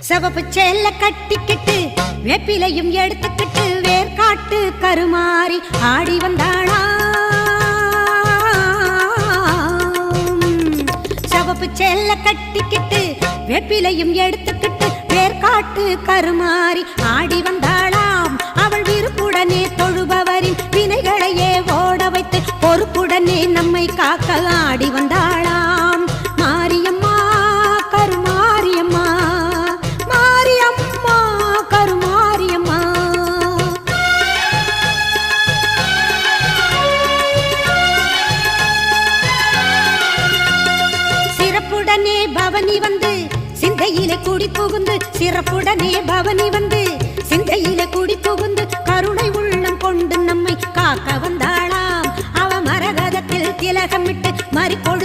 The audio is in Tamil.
சிவப்பு சேல கட்டிக்கிட்டு வேப்பிலையும் எடுத்துக்கிட்டு வேர்காட்டு கருமாறி ஆடி வந்தாளா. சிவப்பு சேல கட்டிக்கிட்டு வேப்பிலையும் எடுத்துக்கிட்டு வேர்காட்டு கருமாறி ஆடி வந்தாளாம். அவள் விருப்புடனே தொழுபவரின் வினைகளையே ஓட வைத்து பொறுப்புடனே நம்மை காக்க ஆடி வந்தாளாம். மாரியம்மா கருமாரியம்மா, மாரியம்மா கருமாரியம்மா. சிறப்புடனே பவனி வந்து சிந்தையிலே கூடி புகுந்து, சிறப்புடனே பவனி வந்து சிந்தையிலே கூடி புகுந்து கருணை உள்ளம் கொண்டு நம்மை காக்க வந்தாளாம். அவ மரகதத்தில் திலகமிட்டு மறிக்கொள்